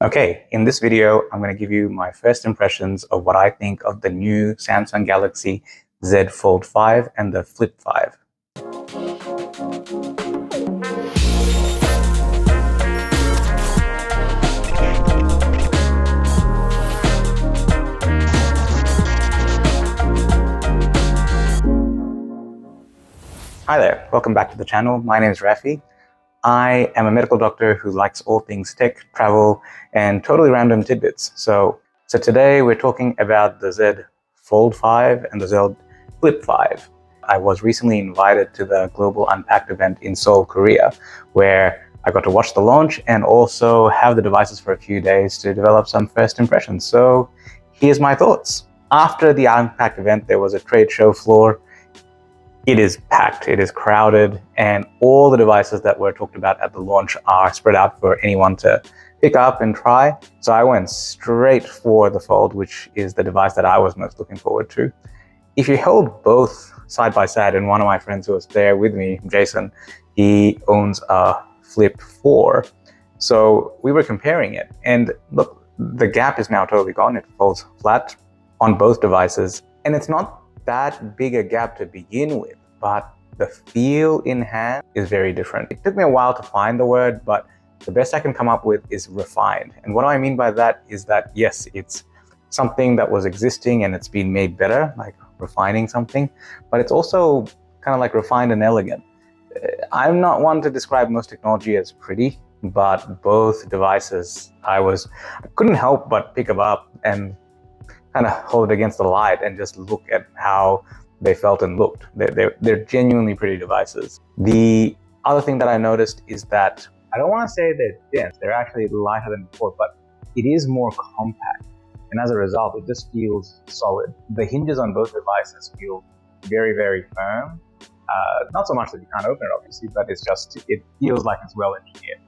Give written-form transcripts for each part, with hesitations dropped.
Okay, in this video, I'm going to give you my first impressions of what I think of the new Samsung Galaxy Z Fold 5 and the Flip 5. Hi there, welcome back to the channel. My name is Rafi. I am a medical doctor who likes all things tech, travel, and totally random tidbits. So today we're talking about the Z Fold 5 and the Z Flip 5. I was recently invited to the Global Unpacked event in Seoul, Korea, where I got to watch the launch and also have the devices for a few days to develop some first impressions. So here's my thoughts. After the Unpacked event, there was a trade show floor. It is packed, it is crowded, and all the devices that were talked about at the launch are spread out for anyone to pick up and try. So I went straight for the Fold, which is the device that I was most looking forward to. If you held both side by side, and one of my friends who was there with me, Jason, he owns a Flip 4. So we were comparing it, and look, the gap is now totally gone. It folds flat on both devices, and it's not that big a gap to begin with, but the feel in hand is very different. It took me a while to find the word, but the best I can come up with is refined. And what do I mean by that is that, yes, it's something that was existing and it's been made better, like refining something, but it's also kind of like refined and elegant. I'm not one to describe most technology as pretty, but both devices, I couldn't help but pick them up and kind of hold it against the light and just look at how they felt and looked. They're genuinely pretty devices. The other thing that I noticed is that I don't want to say they're dense, they're actually lighter than before, but it is more compact. And as a result, it just feels solid. The hinges on both devices feel very, very firm. Not so much that you can't open it, obviously, but it feels like it's well engineered.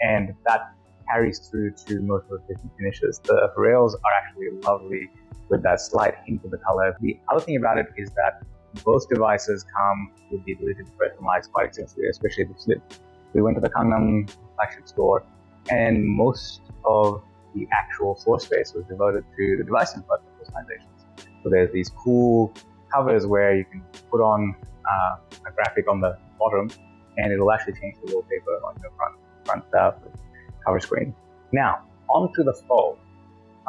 And that carries through to most of the finishes. The rails are actually lovely with that slight hint of the color. The other thing about it is that both devices come with the ability to personalize quite extensively, especially the Flip. We went to the Gangnam flagship store, and most of the actual floor space was devoted to the devices but the personalizations. So there's these cool covers where you can put on a graphic on the bottom, and it'll actually change the wallpaper on your front cover screen. Now, onto the Fold.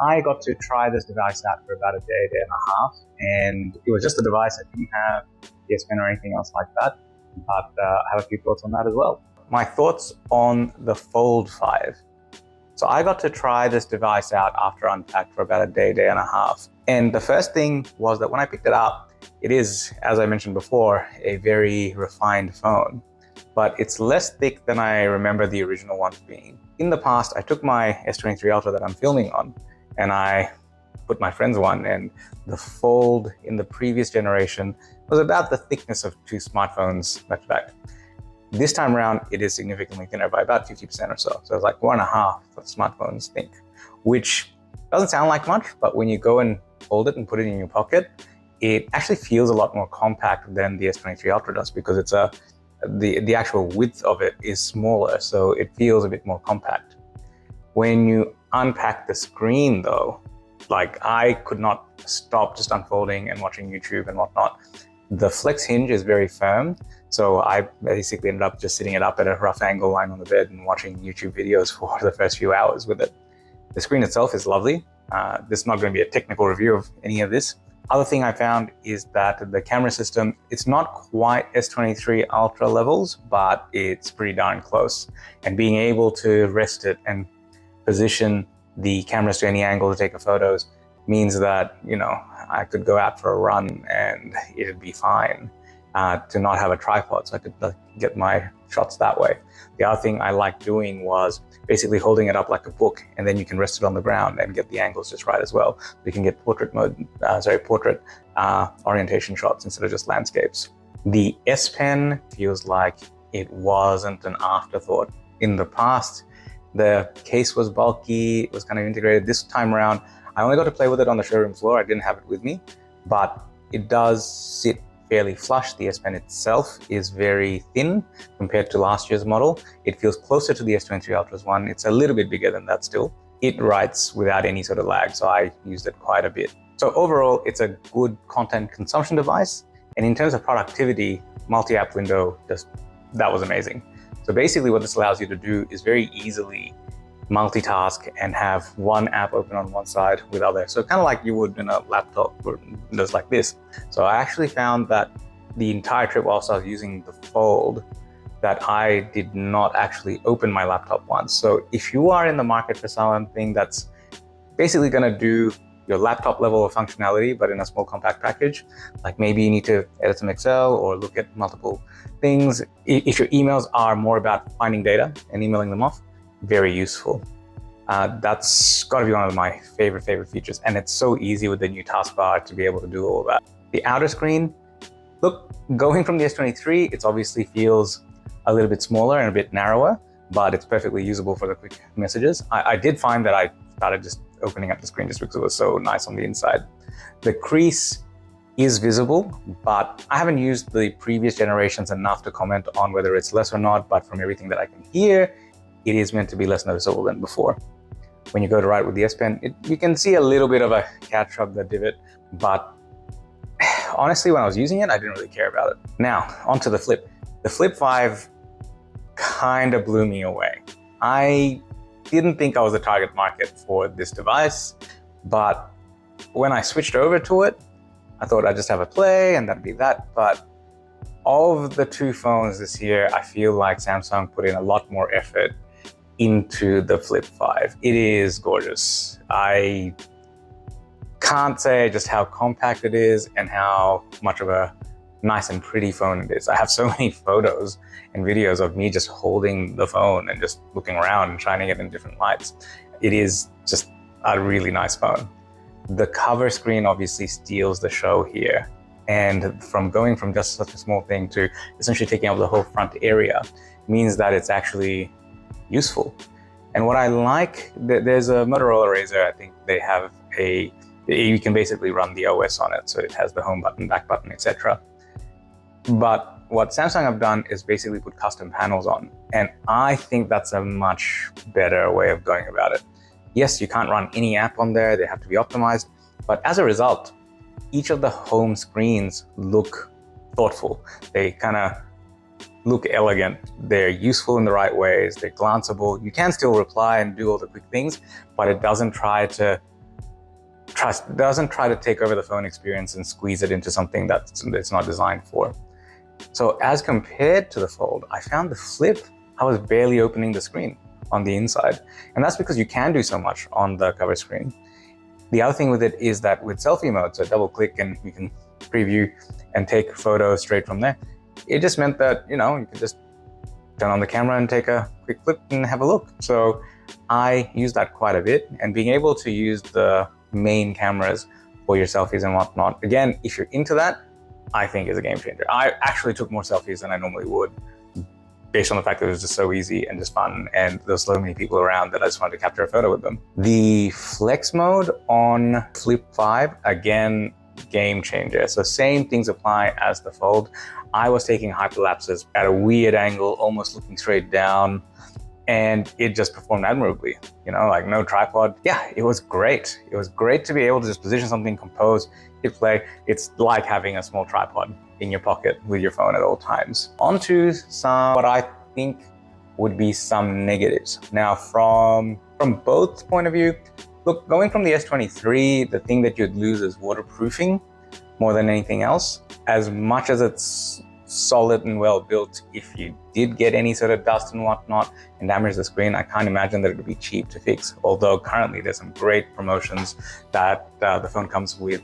I got to try this device out for about a day and a half, and it was just a device. I didn't have the S Pen or anything else like that, but I have a few thoughts on that as well. My thoughts on the Fold 5. So I got to try this device out after Unpacked for about a day and a half. And the first thing was that when I picked it up, it is, as I mentioned before, a very refined phone, but it's less thick than I remember the original ones being. In the past, I took my S23 Ultra that I'm filming on, and I put my friend's one, and the Fold in the previous generation was about the thickness of two smartphones back to back. This time around, it is significantly thinner by about 50% or so. So it's like 1.5 what smartphones think, which doesn't sound like much, but when you go and fold it and put it in your pocket, it actually feels a lot more compact than the S23 Ultra does, because it's the actual width of it is smaller, so it feels a bit more compact. When you unpack the screen though, like I could not stop just unfolding and watching YouTube and whatnot. The flex hinge is very firm, so I basically ended up just sitting it up at a rough angle, lying on the bed and watching YouTube videos for the first few hours with it. The screen itself is lovely. This is not going to be a technical review of any of this. Other thing I found is that the camera system, it's not quite S23 Ultra levels, but it's pretty darn close. And being able to rest it and position the cameras to any angle to take photos means that, you know, I could go out for a run and it'd be fine to not have a tripod, so I could get my shots that way. The other thing I liked doing was basically holding it up like a book, and then you can rest it on the ground and get the angles just right as well. You can get portrait orientation shots instead of just landscapes. The S Pen feels like it wasn't an afterthought. In the past, the case was bulky, it was kind of integrated. This time around, I only got to play with it on the showroom floor. I didn't have it with me, but it does sit fairly flush. The S Pen itself is very thin compared to last year's model. It feels closer to the S23 Ultra's one. It's a little bit bigger than that still, it writes without any sort of lag. So I used it quite a bit. So overall, it's a good content consumption device. And in terms of productivity, multi-app window, that was amazing. So basically what this allows you to do is very easily multitask and have one app open on one side with other. So kind of like you would in a laptop or windows like this. So I actually found that the entire trip whilst I was using the Fold, that I did not actually open my laptop once. So if you are in the market for something that's basically gonna do your laptop level of functionality, but in a small compact package, like maybe you need to edit some Excel or look at multiple things. If your emails are more about finding data and emailing them off, very useful. That's gotta be one of my favorite features. And it's so easy with the new taskbar to be able to do all of that. The outer screen, look, going from the S23, it obviously feels a little bit smaller and a bit narrower, but it's perfectly usable for the quick messages. I did find that I started just opening up the screen just because it was so nice on the inside. The crease is visible, but I haven't used the previous generations enough to comment on whether it's less or not, but from everything that I can hear, it is meant to be less noticeable than before. When you go to write with the S Pen, you can see a little bit of a catch of the divot, but honestly, when I was using it, I didn't really care about it. Now, onto the Flip. The Flip 5 kind of blew me away. I didn't think I was the target market for this device, but when I switched over to it, I thought I'd just have a play and that'd be that. But of the two phones this year, I feel like Samsung put in a lot more effort into the Flip 5. It is gorgeous. I can't say just how compact it is and how much of a nice and pretty phone it is. I have so many photos and videos of me just holding the phone and just looking around and shining it in different lights. It is just a really nice phone. The cover screen obviously steals the show here. And from going from just such a small thing to essentially taking up the whole front area means that it's actually useful. And what I like, there's a Motorola Razr, I think they have you can basically run the OS on it. So it has the home button, back button, etc. But what Samsung have done is basically put custom panels on. And I think that's a much better way of going about it. Yes, you can't run any app on there. They have to be optimized. But as a result, each of the home screens look thoughtful. They kind of look elegant. They're useful in the right ways. They're glanceable. You can still reply and do all the quick things, but it doesn't try to take over the phone experience and squeeze it into something that it's not designed for. So as compared to the Fold, I found the Flip, I was barely opening the screen on the inside. And that's because you can do so much on the cover screen. The other thing with it is that with selfie mode, so double click and you can preview and take photos straight from there. It just meant that, you could just turn on the camera and take a quick flip and have a look. So I use that quite a bit, and being able to use the main cameras for your selfies and whatnot. Again, if you're into that, I think is a game changer. I actually took more selfies than I normally would, based on the fact that it was just so easy and just fun, and there's so many people around that I just wanted to capture a photo with them. The flex mode on Flip 5, again, game changer. So same things apply as the Fold. I was taking hyperlapses at a weird angle, almost looking straight down, and it just performed admirably, like no tripod. Yeah, it was great. It was great to be able to just position something, compose, hit play. It's like having a small tripod in your pocket with your phone at all times. On to some, what I think would be some negatives. Now, from both point of view, look, going from the S23, the thing that you'd lose is waterproofing more than anything else. As much as it's solid and well built, if you did get any sort of dust and whatnot and damage the screen, I can't imagine that it would be cheap to fix. Although currently there's some great promotions that the phone comes with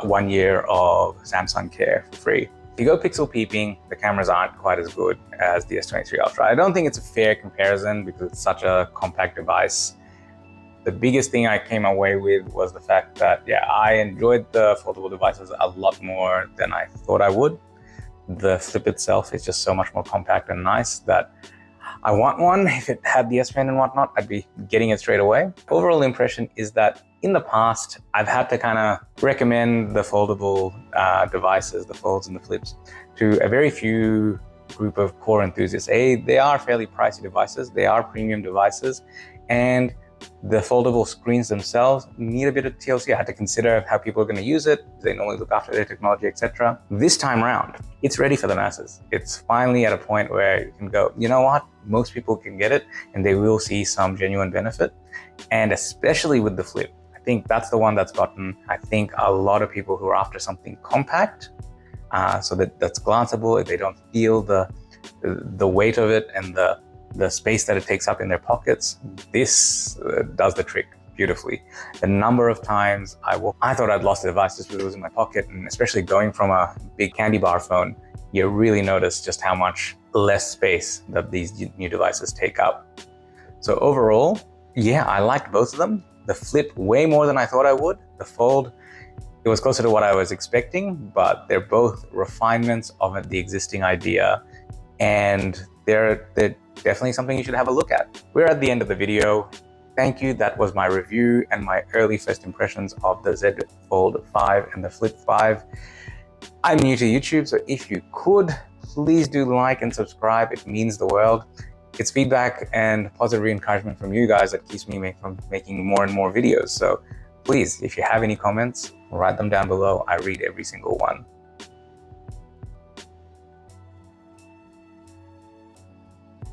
1 year of Samsung Care for free. If you go pixel peeping, the cameras aren't quite as good as the S23 Ultra. I don't think it's a fair comparison because it's such a compact device. The biggest thing I came away with was the fact that, I enjoyed the foldable devices a lot more than I thought I would. The Flip itself is just so much more compact and nice that I want one. If it had the S Pen and whatnot, I'd be getting it straight away. Overall impression is that in the past, I've had to kind of recommend the foldable devices, the Folds and the Flips, to a very few group of core enthusiasts. They are fairly pricey devices. They are premium devices. And The foldable screens themselves need a bit of TLC. I had to consider how people are going to use it. Do they normally look after their technology, etc. This time around, it's ready for the masses. It's finally at a point where you can go, you know what? Most people can get it and they will see some genuine benefit. And especially with the flip, I think that's the one that's gotten, I think, a lot of people who are after something compact, so that's glanceable. They don't feel the weight of it and the space that it takes up in their pockets. This does the trick beautifully. The number of times I thought I'd lost the device just because it was in my pocket, and especially going from a big candy bar phone, you really notice just how much less space that these new devices take up. So overall, yeah, I liked both of them. The flip way more than I thought I would. The fold, it was closer to what I was expecting, but they're both refinements of the existing idea, and they're definitely something you should have a look at. We're at the end of the video. Thank you. That was my review and my early first impressions of the Z Fold 5 and the Flip 5. I'm new to YouTube, so if you could, please do like and subscribe. It means the world. It's feedback and positive encouragement from you guys that keeps me from making more and more videos. So please, if you have any comments, write them down below. I read every single one.